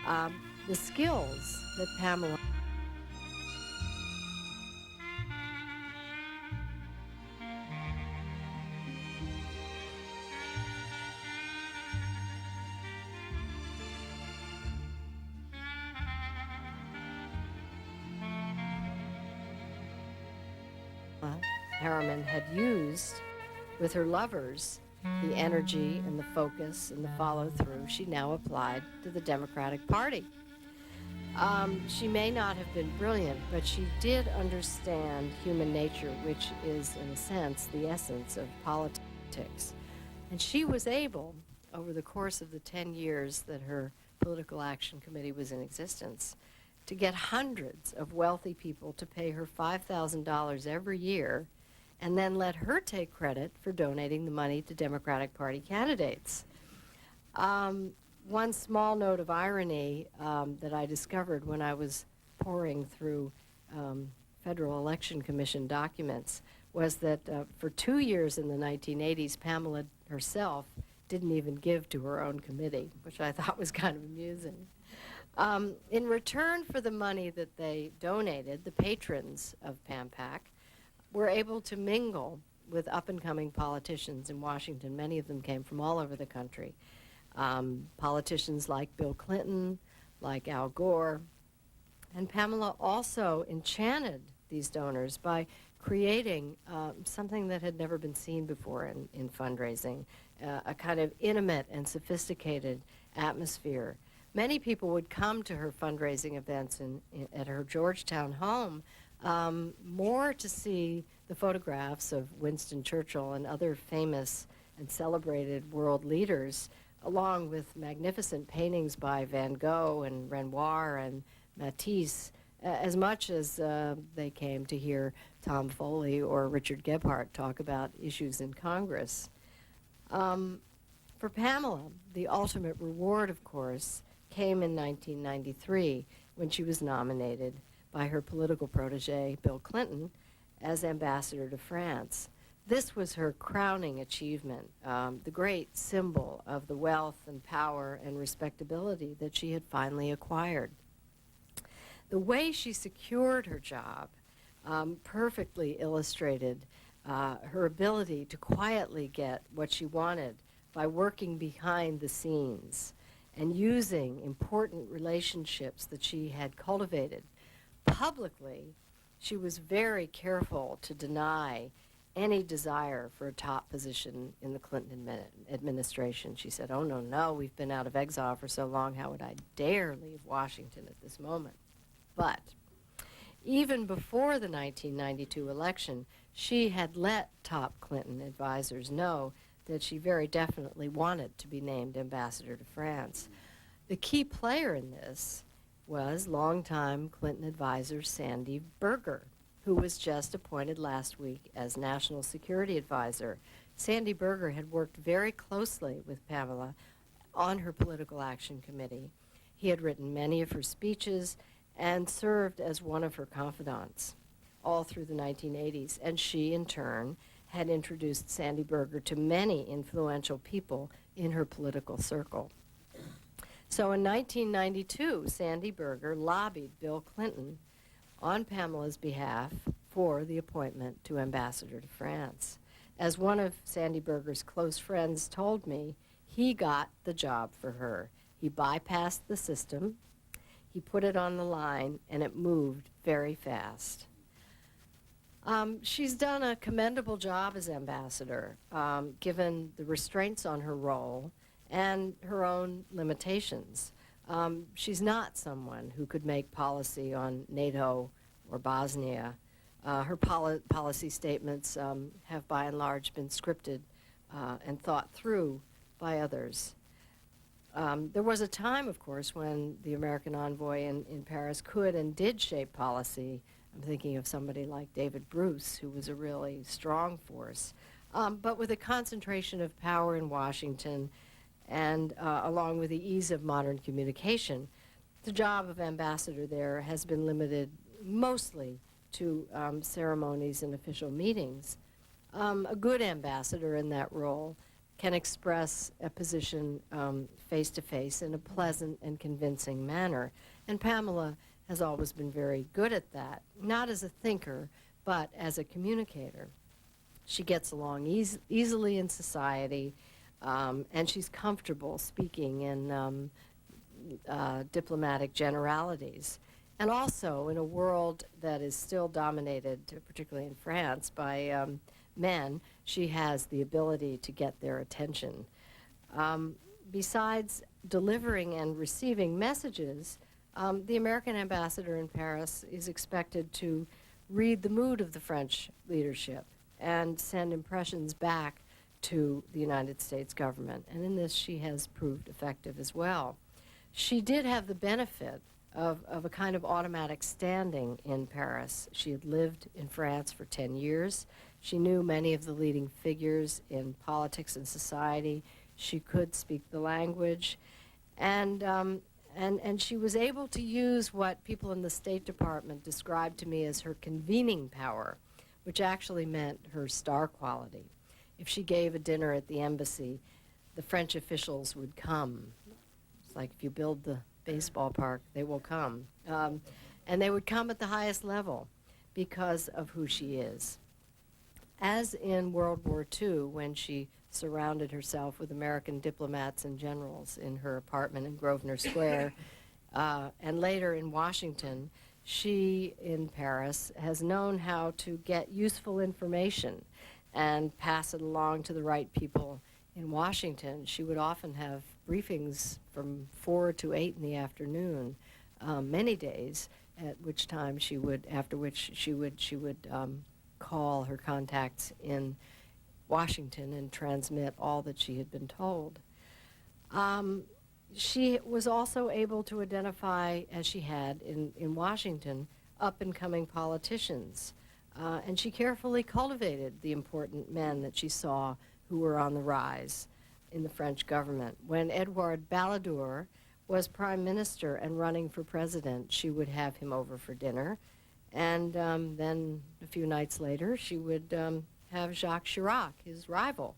The skills that Pamela Harriman had used with her lovers, the energy and the focus and the follow-through, she now applied to the Democratic Party. She may not have been brilliant, but she did understand human nature, which is, in a sense, the essence of politics. And she was able, over the course of the 10 years that her political action committee was in existence, to get hundreds of wealthy people to pay her $5,000 every year and then let her take credit for donating the money to Democratic Party candidates. One small note of irony that I discovered when I was poring through Federal Election Commission documents was that for 2 years in the 1980s, Pamela herself didn't even give to her own committee, which I thought was kind of amusing. In return for the money that they donated, the patrons of PAMPAC were able to mingle with up-and-coming politicians in Washington. Many of them came from all over the country. Politicians like Bill Clinton, like Al Gore. And Pamela also enchanted these donors by creating something that had never been seen before in fundraising, a kind of intimate and sophisticated atmosphere. Many people would come to her fundraising events at her Georgetown home more to see the photographs of Winston Churchill and other famous and celebrated world leaders, along with magnificent paintings by Van Gogh and Renoir and Matisse, as much as they came to hear Tom Foley or Richard Gebhardt talk about issues in Congress. For Pamela, the ultimate reward, of course, came in 1993 when she was nominated by her political protege, Bill Clinton, as ambassador to France. This was her crowning achievement, the great symbol of the wealth and power and respectability that she had finally acquired. The way she secured her job perfectly illustrated her ability to quietly get what she wanted by working behind the scenes and using important relationships that she had cultivated. Publicly, she was very careful to deny any desire for a top position in the Clinton administration. She said, "Oh, no, we've been out of exile for so long, how would I dare leave Washington at this moment?" But even before the 1992 election, she had let top Clinton advisors know that she very definitely wanted to be named ambassador to France. The key player in this was longtime Clinton advisor Sandy Berger, who was just appointed last week as National Security Advisor. Sandy Berger had worked very closely with Pamela on her political action committee. He had written many of her speeches and served as one of her confidants all through the 1980s. And she, in turn, had introduced Sandy Berger to many influential people in her political circle. So in 1992, Sandy Berger lobbied Bill Clinton on Pamela's behalf for the appointment to ambassador to France. As one of Sandy Berger's close friends told me, he got the job for her. He bypassed the system, he put it on the line, and it moved very fast. She's done a commendable job as ambassador, given the restraints on her role and her own limitations. She's not someone who could make policy on NATO or Bosnia. Her policy statements have by and large been scripted and thought through by others. There was a time, of course, when the American envoy in Paris could and did shape policy. I'm thinking of somebody like David Bruce, who was a really strong force. But with a concentration of power in Washington and along with the ease of modern communication, the job of ambassador there has been limited mostly to ceremonies and official meetings. A good ambassador in that role can express a position face to face in a pleasant and convincing manner. And Pamela has always been very good at that, not as a thinker, but as a communicator. She gets along easily in society, and she's comfortable speaking in diplomatic generalities. And also, in a world that is still dominated, particularly in France, by men, she has the ability to get their attention. Besides delivering and receiving messages, the American ambassador in Paris is expected to read the mood of the French leadership and send impressions back to the United States government. And in this, she has proved effective as well. She did have the benefit of a kind of automatic standing in Paris. She had lived in France for 10 years. She knew many of the leading figures in politics and society. She could speak the language. And she was able to use what people in the State Department described to me as her convening power, which actually meant her star quality. If she gave a dinner at the embassy, the French officials would come. It's like if you build the baseball park, they will come. And they would come at the highest level because of who she is. As in World War II, when she surrounded herself with American diplomats and generals in her apartment in Grosvenor Square, and later in Washington, she, in Paris, has known how to get useful information and pass it along to the right people in Washington. She would often have briefings from 4 to 8 in the afternoon, many days, at which time she would, after which she would call her contacts in Washington and transmit all that she had been told. She was also able to identify, as she had in Washington, up-and-coming politicians. And she carefully cultivated the important men that she saw who were on the rise in the French government. When Edouard Balladur was prime minister and running for president, she would have him over for dinner. And then a few nights later, she would have Jacques Chirac, his rival,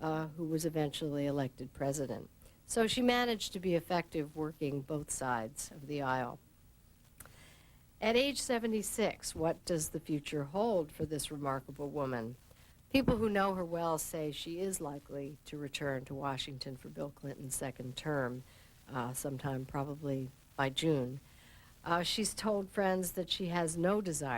who was eventually elected president. So she managed to be effective working both sides of the aisle. At age 76, what does the future hold for this remarkable woman? People who know her well say she is likely to return to Washington for Bill Clinton's second term, sometime probably by June. She's told friends that she has no desire